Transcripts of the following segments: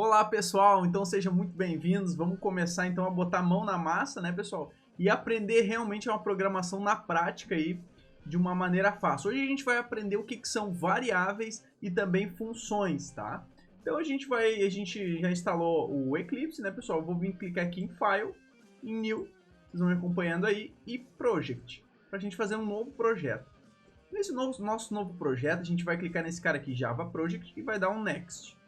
Olá pessoal, então sejam muito bem-vindos. Vamos começar então a botar a mão na massa, né pessoal? E aprender realmente uma programação na prática aí, de uma maneira fácil. Hoje a gente vai aprender o que são variáveis e também funções, tá? Então a gente já instalou o Eclipse, né pessoal? Eu vou vir clicar aqui em File, em New, vocês vão me acompanhando aí, e Project, para a gente fazer um novo projeto. Nesse nosso novo projeto, a gente vai clicar nesse cara aqui, Java Project, e vai dar um Next.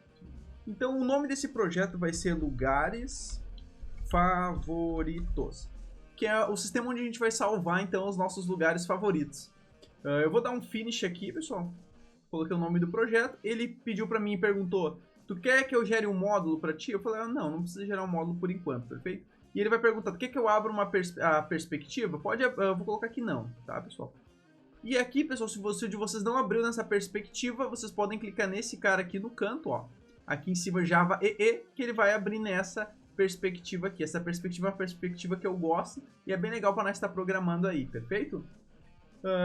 Então o nome desse projeto vai ser Lugares Favoritos, que é o sistema onde a gente vai salvar então os nossos lugares favoritos. Eu vou dar um Finish aqui, pessoal. Coloquei o nome do projeto. Ele pediu para mim e perguntou: tu quer que eu gere um módulo para ti? Eu falei: não precisa gerar um módulo por enquanto, perfeito? E ele vai perguntar: tu quer que eu abra uma perspectiva? Pode, eu vou colocar aqui não, tá, pessoal? E aqui, pessoal, se o de vocês não abriu nessa perspectiva, vocês podem clicar nesse cara aqui no canto, ó. Aqui em cima, Java EE, que ele vai abrir nessa perspectiva aqui. Essa perspectiva é uma perspectiva que eu gosto e é bem legal para nós estar programando aí, perfeito?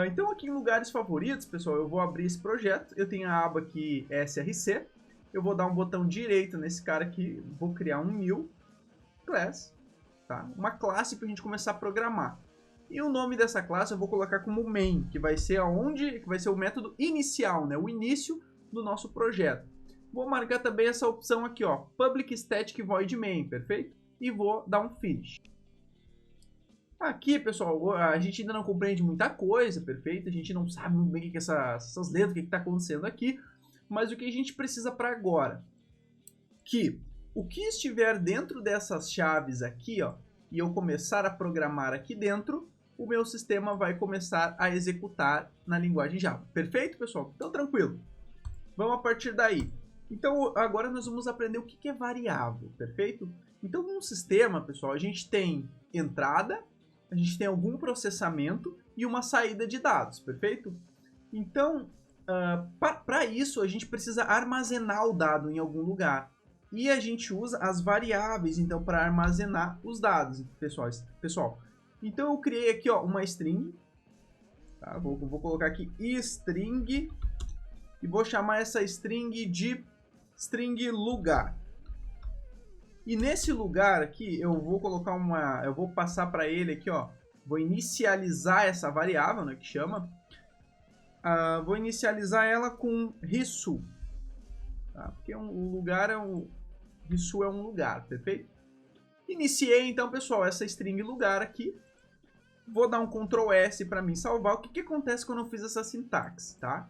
Então aqui em lugares favoritos, pessoal, eu vou abrir esse projeto. Eu tenho a aba aqui SRC. Eu vou dar um botão direito nesse cara aqui. Vou criar um new class, tá? Uma classe para a gente começar a programar. E o nome dessa classe eu vou colocar como main, que vai ser o método inicial, né? O início do nosso projeto. Vou marcar também essa opção aqui, ó, Public Static Void Main, perfeito? E vou dar um Finish. Aqui, pessoal, a gente ainda não compreende muita coisa, perfeito? A gente não sabe muito bem o que essas letras, o que está acontecendo aqui. Mas o que a gente precisa para agora? Que o que estiver dentro dessas chaves aqui, ó, e eu começar a programar aqui dentro, o meu sistema vai começar a executar na linguagem Java. Perfeito, pessoal? Então, tranquilo. Vamos a partir daí. Então, agora nós vamos aprender o que é variável, perfeito? Então, num sistema, pessoal, a gente tem entrada, a gente tem algum processamento e uma saída de dados, perfeito? Então, para isso, a gente precisa armazenar o dado em algum lugar. E a gente usa as variáveis, então, para armazenar os dados, pessoal. Então, eu criei aqui, ó, uma string. Tá? Vou colocar aqui string e vou chamar essa string de string lugar. E nesse lugar aqui, eu vou colocar eu vou passar para ele aqui, ó, vou inicializar essa variável, né, que chama. Vou inicializar ela com risu, tá? Porque o lugar risu é um lugar, perfeito? Iniciei então, pessoal, essa string lugar aqui. Vou dar um Ctrl S para mim salvar. O que acontece quando eu fiz essa sintaxe, tá?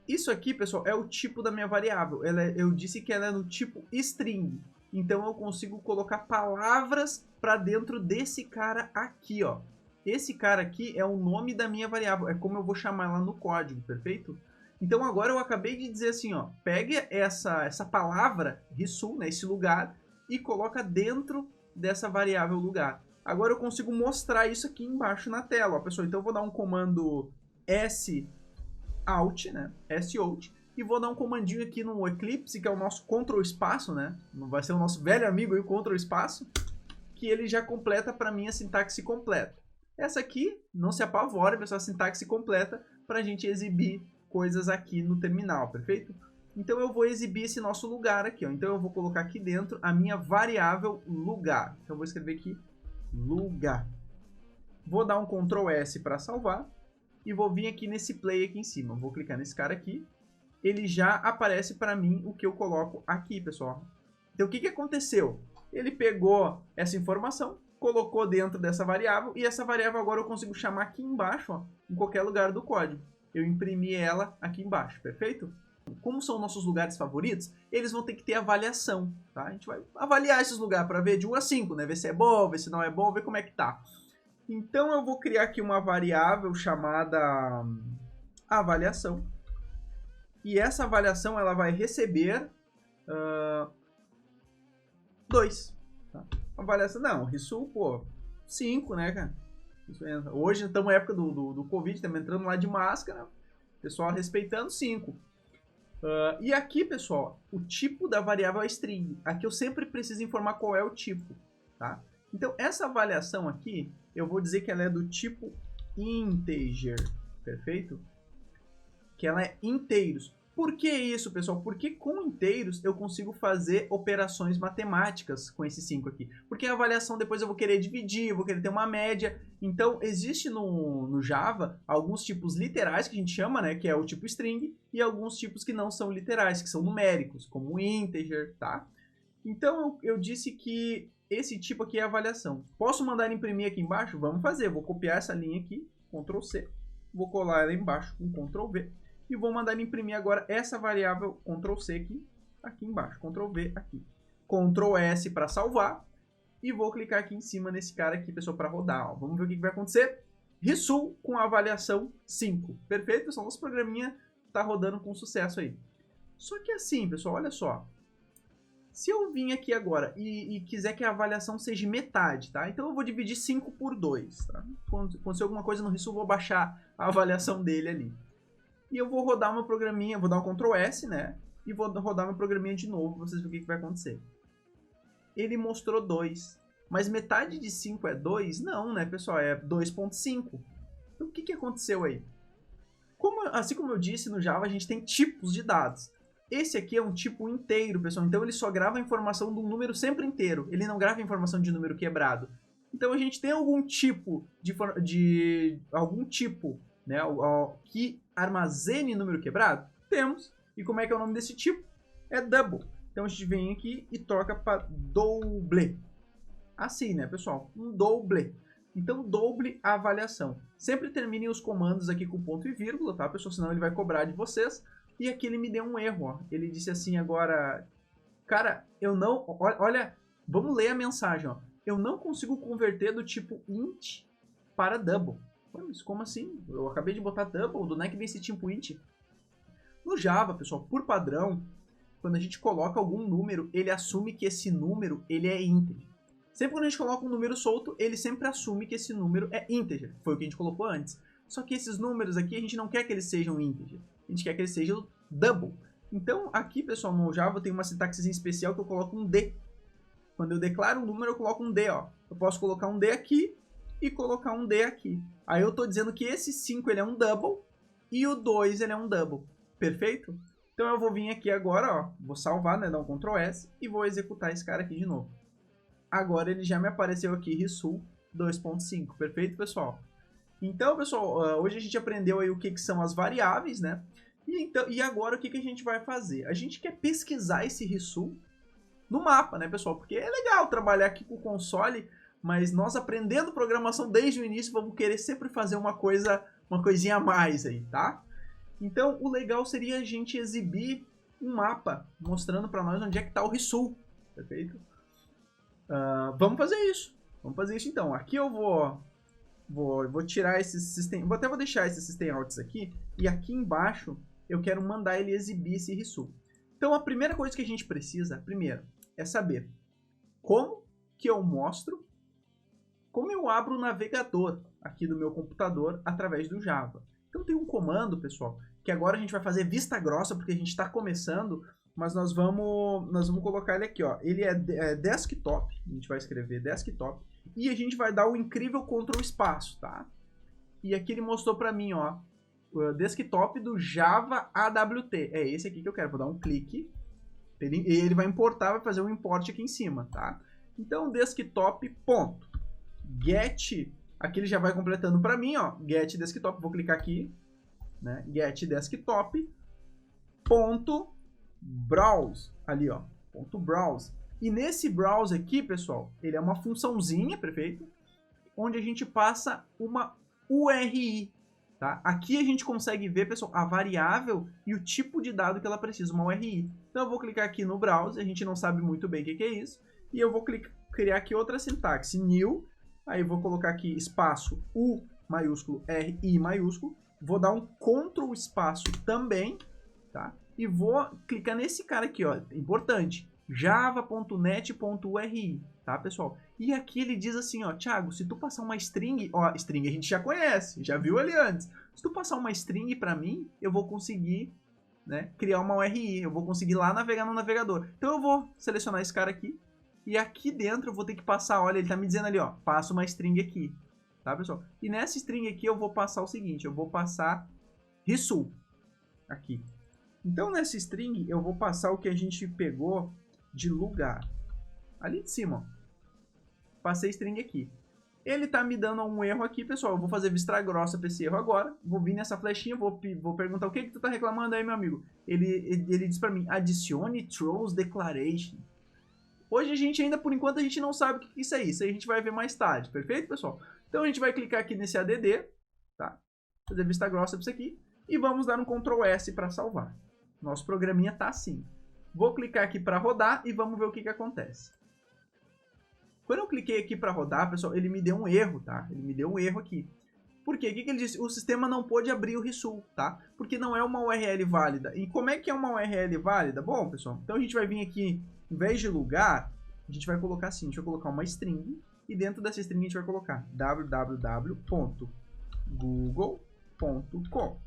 Isso aqui, pessoal, é o tipo da minha variável. Eu disse que ela é no tipo string. Então, eu consigo colocar palavras para dentro desse cara aqui, ó. Esse cara aqui é o nome da minha variável. É como eu vou chamar ela no código, perfeito? Então, agora eu acabei de dizer assim, ó. Pegue essa palavra, risu, né, esse lugar, e coloca dentro dessa variável lugar. Agora, eu consigo mostrar isso aqui embaixo na tela, ó, pessoal. Então, eu vou dar um comando out, né? Out, e vou dar um comandinho aqui no Eclipse, que é o nosso Ctrl espaço, né? Vai ser o nosso velho amigo aí, o Ctrl espaço, que ele já completa para mim a sintaxe completa. Essa aqui, não se apavore, pessoal, a sintaxe completa para a gente exibir coisas aqui no terminal, perfeito? Então eu vou exibir esse nosso lugar aqui, ó. Então eu vou colocar aqui dentro a minha variável lugar. Então eu vou escrever aqui lugar. Vou dar um Ctrl S para salvar. E vou vir aqui nesse play aqui em cima. Vou clicar nesse cara aqui. Ele já aparece para mim o que eu coloco aqui, pessoal. Então, o que aconteceu? Ele pegou essa informação, colocou dentro dessa variável. E essa variável agora eu consigo chamar aqui embaixo, ó, em qualquer lugar do código. Eu imprimi ela aqui embaixo, perfeito? Como são nossos lugares favoritos, eles vão ter que ter avaliação, tá? A gente vai avaliar esses lugares para ver de 1 a 5, né? Ver se é bom, ver se não é bom, ver como é que tá. Então, eu vou criar aqui uma variável chamada avaliação. E essa avaliação ela vai receber 2. Tá? Avaliação, não, risu, pô, 5, né, cara? Hoje estamos na época do Covid, estamos entrando lá de máscara, pessoal respeitando 5. E aqui, pessoal, o tipo da variável é string. Aqui eu sempre preciso informar qual é o tipo, tá? Então, essa avaliação aqui, eu vou dizer que ela é do tipo integer, perfeito? Que ela é inteiros. Por que isso, pessoal? Porque com inteiros eu consigo fazer operações matemáticas com esses 5 aqui. Porque a avaliação depois eu vou querer dividir, eu vou querer ter uma média. Então, existe no Java alguns tipos literais que a gente chama, né? Que é o tipo string, e alguns tipos que não são literais, que são numéricos, como integer, tá? Então, eu disse que esse tipo aqui é a avaliação. Posso mandar imprimir aqui embaixo? Vamos fazer. Vou copiar essa linha aqui, Ctrl C. Vou colar ela embaixo com Ctrl V. E vou mandar ele imprimir agora essa variável Ctrl C aqui embaixo. Ctrl V aqui. Ctrl S para salvar. E vou clicar aqui em cima nesse cara aqui, pessoal, para rodar. Ó. Vamos ver o que vai acontecer. Result com avaliação 5. Perfeito, pessoal? Nosso programinha está rodando com sucesso aí. Só que assim, pessoal, olha só. Se eu vim aqui agora e quiser que a avaliação seja metade, tá? Então eu vou dividir 5 por 2, tá? Quando acontecer alguma coisa no Result, eu vou baixar a avaliação dele ali. E eu vou rodar meu programinha, vou dar um Ctrl S, né? E vou rodar meu programinha de novo para vocês verem o que vai acontecer. Ele mostrou 2. Mas metade de 5 é 2? Não, né, pessoal? É 2.5. Então o que aconteceu aí? Assim como eu disse, no Java a gente tem tipos de dados. Esse aqui é um tipo inteiro, pessoal. Então ele só grava a informação de um número sempre inteiro. Ele não grava a informação de número quebrado. Então a gente tem algum tipo né, que armazene número quebrado? Temos. E como é que é o nome desse tipo? É double. Então a gente vem aqui e troca para double. Assim, né, pessoal? Um double. Então, double a avaliação. Sempre terminem os comandos aqui com ponto e vírgula, tá, pessoal? Senão ele vai cobrar de vocês. E aqui ele me deu um erro, ó. Ele disse assim agora... Cara, eu não... Olha, vamos ler a mensagem, ó. Eu não consigo converter do tipo int para double. Mas como assim? Eu acabei de botar double, do onde é que vem esse tipo int? No Java, pessoal, por padrão, quando a gente coloca algum número, ele assume que esse número ele é integer. Sempre quando a gente coloca um número solto, ele sempre assume que esse número é integer. Foi o que a gente colocou antes. Só que esses números aqui, a gente não quer que eles sejam integer. A gente quer que eles sejam double. Então, aqui, pessoal, no Java tem uma sintaxe especial que eu coloco um D. Quando eu declaro um número, eu coloco um D, ó. Eu posso colocar um D aqui e colocar um D aqui. Aí eu estou dizendo que esse 5 ele é um double e o 2 ele é um double. Perfeito? Então eu vou vir aqui agora, ó. Vou salvar, né? Dar um Ctrl S e vou executar esse cara aqui de novo. Agora ele já me apareceu aqui, Result 2.5. Perfeito, pessoal? Então, pessoal, hoje a gente aprendeu aí o que são as variáveis, né? E agora o que a gente vai fazer? A gente quer pesquisar esse Result no mapa, né, pessoal? Porque é legal trabalhar aqui com o console, mas nós aprendendo programação desde o início, vamos querer sempre fazer uma coisinha a mais aí, tá? Então, o legal seria a gente exibir um mapa mostrando para nós onde é que está o Result, perfeito? Vamos fazer isso. Vamos fazer isso então. Aqui eu vou tirar esses system... Até vou deixar esses system outs aqui. E aqui embaixo eu quero mandar ele exibir esse Result. Então a primeira coisa que a gente precisa, primeiro, é saber como que eu mostro, como eu abro o navegador aqui do meu computador através do Java. Então tem um comando, pessoal, que agora a gente vai fazer vista grossa porque a gente está começando, mas nós vamos colocar ele aqui, ó. Ele é desktop, a gente vai escrever desktop, e a gente vai dar o incrível Ctrl espaço, tá? E aqui ele mostrou para mim, ó, o desktop do Java AWT. É esse aqui que eu quero. Vou dar um clique, ele vai importar, vai fazer um import aqui em cima, tá? Então, desktop, ponto. Get, aqui ele já vai completando para mim, ó, get desktop, vou clicar aqui, né? Get desktop, ponto, browse, ali, ó, ponto browse. E nesse browse aqui, pessoal, ele é uma funçãozinha, perfeito? Onde a gente passa uma URI, tá? Aqui a gente consegue ver, pessoal, a variável e o tipo de dado que ela precisa, uma URI. Então eu vou clicar aqui no browse, a gente não sabe muito bem o que é isso, e eu vou criar aqui outra sintaxe, new, aí eu vou colocar aqui espaço U maiúsculo, RI maiúsculo, vou dar um Ctrl espaço também, tá? E vou clicar nesse cara aqui, ó, importante, java.net.uri, tá, pessoal? E aqui ele diz assim, ó, Thiago, se tu passar uma string, ó, string a gente já conhece, já viu ali antes. Se tu passar uma string para mim, eu vou conseguir, né, criar uma URI, eu vou conseguir lá navegar no navegador. Então eu vou selecionar esse cara aqui, e aqui dentro eu vou ter que passar, olha, ele tá me dizendo ali, ó, passa uma string aqui, tá, pessoal? E nessa string aqui eu vou passar o seguinte, eu vou passar Result, aqui. Então, nessa string, eu vou passar o que a gente pegou de lugar. Ali de cima, ó. Passei string aqui. Ele tá me dando um erro aqui, pessoal. Eu vou fazer vista grossa pra esse erro agora. Vou vir nessa flechinha, vou perguntar o que tu tá reclamando aí, meu amigo. Ele diz pra mim, adicione throws declaration. Hoje a gente ainda, por enquanto, a gente não sabe o que isso é isso. Aí a gente vai ver mais tarde, perfeito, pessoal? Então a gente vai clicar aqui nesse ADD, tá? Fazer vista grossa pra isso aqui. E vamos dar um Ctrl S para salvar. Nosso programinha tá assim. Vou clicar aqui para rodar e vamos ver o que acontece. Quando eu cliquei aqui para rodar, pessoal, ele me deu um erro, tá? Ele me deu um erro aqui. Por quê? O que ele disse? O sistema não pôde abrir o result, tá? Porque não é uma URL válida. E como é que é uma URL válida? Bom, pessoal, então a gente vai vir aqui, em vez de lugar, a gente vai colocar assim, a gente vai colocar uma string, e dentro dessa string a gente vai colocar www.google.com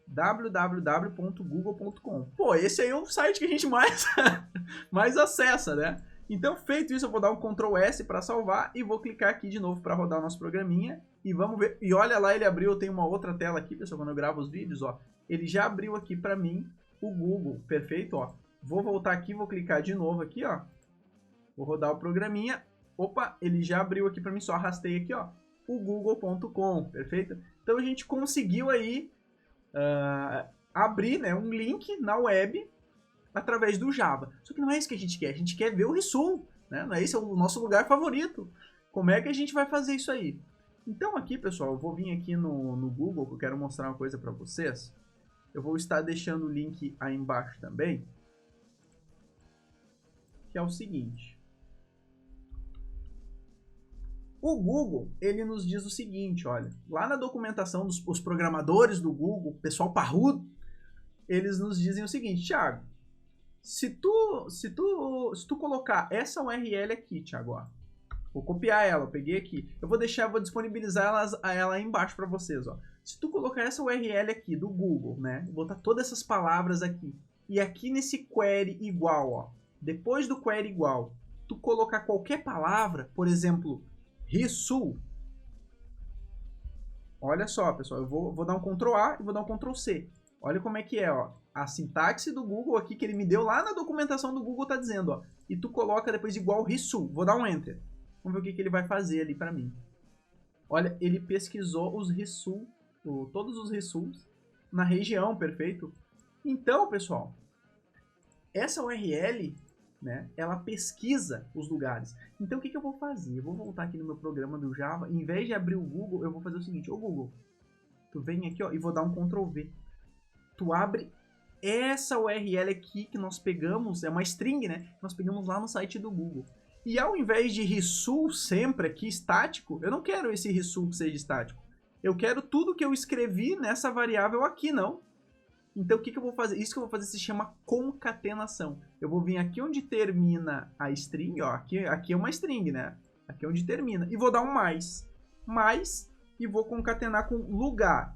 www.google.com. Pô, esse aí é o site que a gente mais acessa, né? Então, feito isso, eu vou dar um Ctrl S para salvar e vou clicar aqui de novo para rodar o nosso programinha. E vamos ver. E olha lá, ele abriu, eu tenho uma outra tela aqui, pessoal, quando eu gravo os vídeos, ó. Ele já abriu aqui para mim o Google, perfeito, ó. Vou voltar aqui, vou clicar de novo aqui, ó. Vou rodar o programinha. Opa, ele já abriu aqui para mim, só arrastei aqui, ó. O google.com, perfeito? Então, a gente conseguiu aí abrir, né, um link na web através do Java. Só que não é isso que a gente quer ver o result, né? Não é esse o nosso lugar favorito. Como é que a gente vai fazer isso aí? Então aqui, pessoal, eu vou vir aqui no Google, que eu quero mostrar uma coisa para vocês. Eu vou estar deixando o link aí embaixo também, que é o seguinte. O Google, ele nos diz o seguinte, olha, lá na documentação dos programadores do Google, pessoal parrudo, eles nos dizem o seguinte, Thiago, se tu colocar essa URL aqui, Thiago, ó, vou copiar ela, eu peguei aqui, vou disponibilizar ela aí embaixo para vocês, ó. Se tu colocar essa URL aqui do Google, né, botar todas essas palavras aqui, e aqui nesse query igual, ó, depois do query igual, tu colocar qualquer palavra, por exemplo, result, olha só, pessoal, eu vou dar um Ctrl A e vou dar um Ctrl C. Olha como é que é, ó. A sintaxe do Google aqui que ele me deu lá na documentação do Google tá dizendo, ó. E tu coloca depois igual result. Vou dar um enter. Vamos ver o que ele vai fazer ali para mim. Olha, ele pesquisou os result, todos os results na região, perfeito? Então, pessoal, essa URL, né, ela pesquisa os lugares. Então, o que eu vou fazer? Eu vou voltar aqui no meu programa do Java. Em vez de abrir o Google, eu vou fazer o seguinte. Ô, Google, tu vem aqui, ó, e vou dar um Ctrl V. Tu abre essa URL aqui que nós pegamos, é uma string, né? Nós pegamos lá no site do Google. E ao invés de result sempre aqui estático, eu não quero esse result que seja estático. Eu quero tudo que eu escrevi nessa variável aqui, não. Então o que eu vou fazer? Isso que eu vou fazer se chama concatenação. Eu vou vir aqui onde termina a string, ó, aqui é uma string, né? Aqui é onde termina. E vou dar um mais. Mais, e vou concatenar com lugar.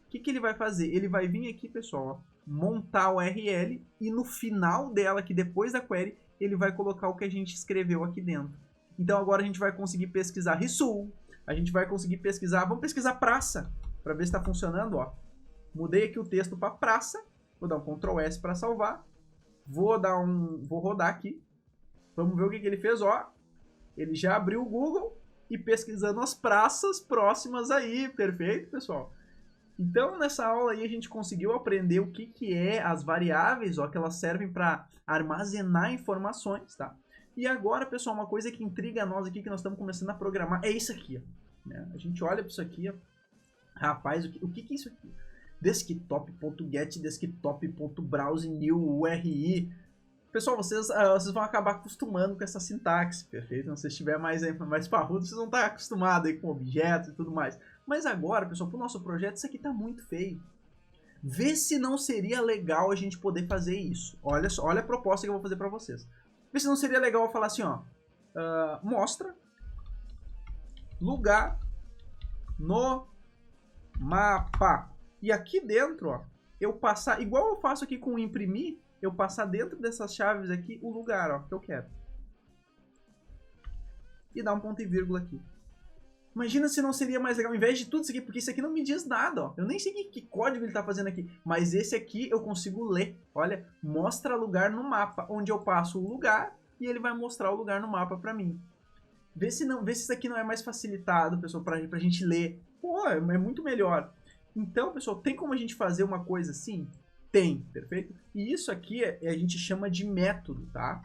O que ele vai fazer? Ele vai vir aqui, pessoal, ó, montar a URL e no final dela, aqui depois da query, ele vai colocar o que a gente escreveu aqui dentro. Então agora a gente vai conseguir pesquisar result, a gente vai conseguir pesquisar, vamos pesquisar praça, para ver se está funcionando, ó. Mudei aqui o texto para praça, vou dar um Ctrl S para salvar, vou rodar aqui, vamos ver o que ele fez, ó. Ele já abriu o Google e pesquisando as praças próximas aí, perfeito, pessoal? Então, nessa aula aí, a gente conseguiu aprender o que é as variáveis, ó, que elas servem para armazenar informações, tá? E agora, pessoal, uma coisa que intriga a nós aqui, que nós estamos começando a programar, é isso aqui, ó, né? A gente olha para isso aqui, ó. Rapaz, o que é isso aqui? Desktop.get, desktop.browse new URI. Pessoal, vocês vão acabar acostumando com essa sintaxe, perfeito? Se você estiver mais parrudo, vocês vão estar acostumados aí com objetos e tudo mais. Mas agora, pessoal, para o nosso projeto, isso aqui está muito feio. Vê se não seria legal a gente poder fazer isso. Olha só, olha a proposta que eu vou fazer para vocês. Vê se não seria legal eu falar assim, ó. Mostra lugar no mapa. E aqui dentro, ó, eu passar, igual eu faço aqui com o imprimir, eu passar dentro dessas chaves aqui o lugar, ó, que eu quero. E dar um ponto e vírgula aqui. Imagina se não seria mais legal, ao invés de tudo isso aqui, porque isso aqui não me diz nada, ó. Eu nem sei que código ele tá fazendo aqui, mas esse aqui eu consigo ler. Olha, mostra lugar no mapa, onde eu passo o lugar e ele vai mostrar o lugar no mapa pra mim. Vê se isso aqui não é mais facilitado, pessoal, pra gente ler. Pô, é muito melhor. Então, pessoal, tem como a gente fazer uma coisa assim? Tem, perfeito? E isso aqui a gente chama de método, tá?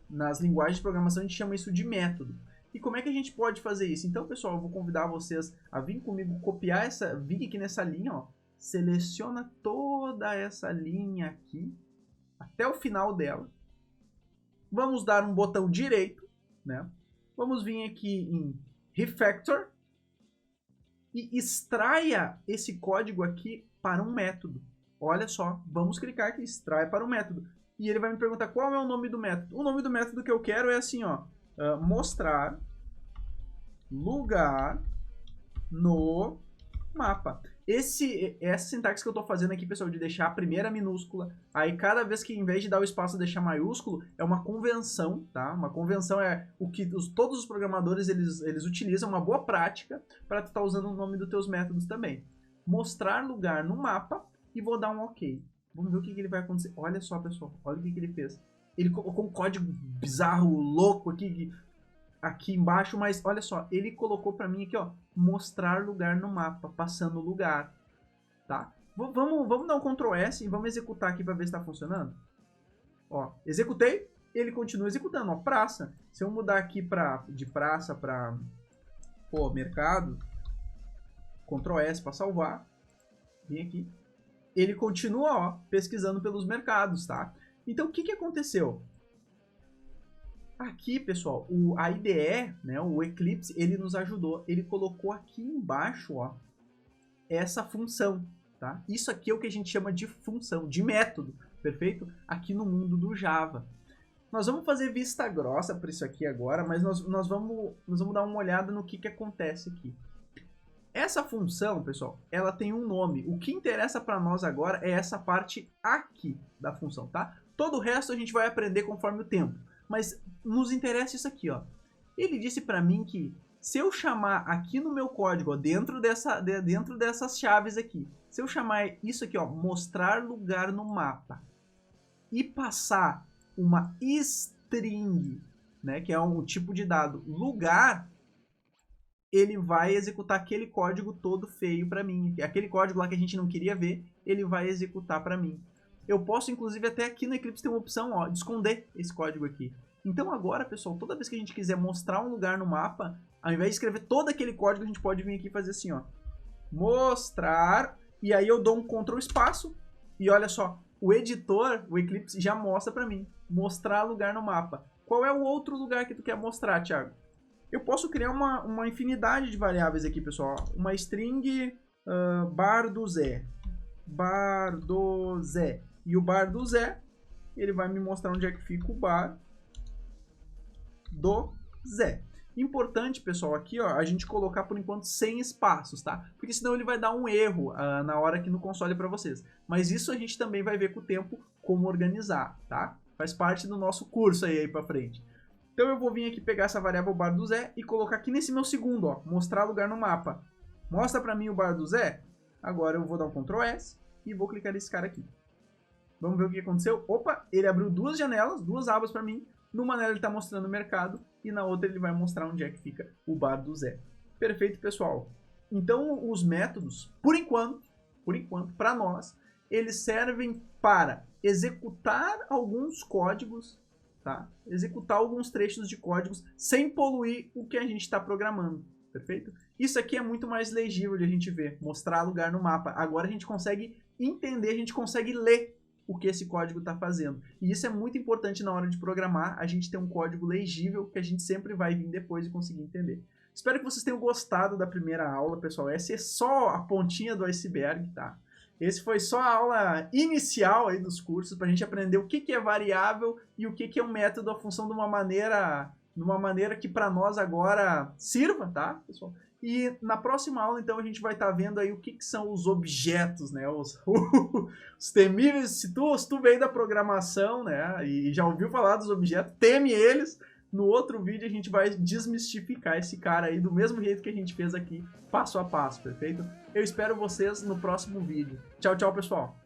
Nas linguagens de programação a gente chama isso de método. E como é que a gente pode fazer isso? Então, pessoal, eu vou convidar vocês a vir comigo copiar vir aqui nessa linha, ó. Seleciona toda essa linha aqui, até o final dela. Vamos dar um botão direito, né? Vamos vir aqui em Refactor e extraia esse código aqui para um método. Olha só, vamos clicar aqui, extrai para um método. E ele vai me perguntar qual é o nome do método. O nome do método que eu quero é assim, ó. Mostrar lugar no mapa. Essa sintaxe que eu estou fazendo aqui, pessoal, de deixar a primeira minúscula, aí cada vez que, em vez de dar o espaço, deixar maiúsculo, é uma convenção, tá? Uma convenção é o que todos os programadores, eles utilizam, uma boa prática, para tu estar usando o nome dos teus métodos também. Mostrar lugar no mapa e vou dar um OK. Vamos ver o que ele vai acontecer. Olha só, pessoal, olha o que ele fez. Ele colocou um código bizarro, louco aqui embaixo, mas olha só, ele colocou para mim aqui, ó, mostrar lugar no mapa, passando lugar, tá? Vamos dar um Ctrl S e vamos executar aqui para ver se está funcionando. Ó, executei, ele continua executando, ó, praça. Se eu mudar aqui de praça para mercado, Ctrl S para salvar, vem aqui, ele continua, ó, pesquisando pelos mercados, tá? Então, o que aconteceu? Aqui, pessoal, a IDE, né, o Eclipse, ele nos ajudou. Ele colocou aqui embaixo, ó, essa função, tá? Isso aqui é o que a gente chama de função, de método, perfeito? Aqui no mundo do Java. Nós vamos fazer vista grossa para isso aqui agora, mas nós vamos dar uma olhada no que acontece aqui. Essa função, pessoal, ela tem um nome. O que interessa para nós agora é essa parte aqui da função, tá? Todo o resto a gente vai aprender conforme o tempo. Mas nos interessa isso aqui, ó. Ele disse para mim que se eu chamar aqui no meu código, ó, dentro dessas chaves aqui, se eu chamar isso aqui, ó, mostrar lugar no mapa, e passar uma string, né, que é um tipo de dado, lugar, ele vai executar aquele código todo feio para mim. Aquele código lá que a gente não queria ver, ele vai executar para mim. Eu posso, inclusive, até aqui no Eclipse ter uma opção, ó, de esconder esse código aqui. Então agora, pessoal, toda vez que a gente quiser mostrar um lugar no mapa, ao invés de escrever todo aquele código, a gente pode vir aqui e fazer assim, ó. Mostrar, e aí eu dou um Ctrl espaço, e olha só, o editor, o Eclipse, já mostra para mim. Mostrar lugar no mapa. Qual é o outro lugar que tu quer mostrar, Thiago? Eu posso criar uma infinidade de variáveis aqui, pessoal. Uma string bar do Zé. Bar do Zé. E o bar do Zé, ele vai me mostrar onde é que fica o bar do Zé. Importante, pessoal, aqui, ó, a gente colocar por enquanto sem espaços, tá? Porque senão ele vai dar um erro na hora aqui no console para vocês. Mas isso a gente também vai ver com o tempo como organizar, tá? Faz parte do nosso curso aí para frente. Então eu vou vir aqui pegar essa variável bar do Zé e colocar aqui nesse meu segundo, ó, mostrar lugar no mapa. Mostra para mim o bar do Zé. Agora eu vou dar um Ctrl S e vou clicar nesse cara aqui. Vamos ver o que aconteceu. Opa, ele abriu duas janelas, duas abas para mim. Numa dela ele está mostrando o mercado e na outra ele vai mostrar onde é que fica o bar do Zé. Perfeito, pessoal. Então os métodos, por enquanto, para nós, eles servem para executar alguns códigos, tá? Executar alguns trechos de códigos sem poluir o que a gente está programando, perfeito? Isso aqui é muito mais legível de a gente ver, mostrar lugar no mapa. Agora a gente consegue entender, a gente consegue ler o que esse código está fazendo. E isso é muito importante na hora de programar, a gente ter um código legível que a gente sempre vai vir depois e conseguir entender. Espero que vocês tenham gostado da primeira aula, pessoal. Essa é só a pontinha do iceberg, tá? Esse foi só a aula inicial aí dos cursos, para a gente aprender o que é variável e o que é um método, a função de uma maneira que para nós agora sirva, tá, pessoal? E na próxima aula, então, a gente vai estar vendo aí o que são os objetos, né? Os temíveis, se tu veio da programação, né? E já ouviu falar dos objetos, teme eles, No outro vídeo a gente vai desmistificar esse cara aí do mesmo jeito que a gente fez aqui, passo a passo, perfeito? Eu espero vocês no próximo vídeo. Tchau, tchau, pessoal!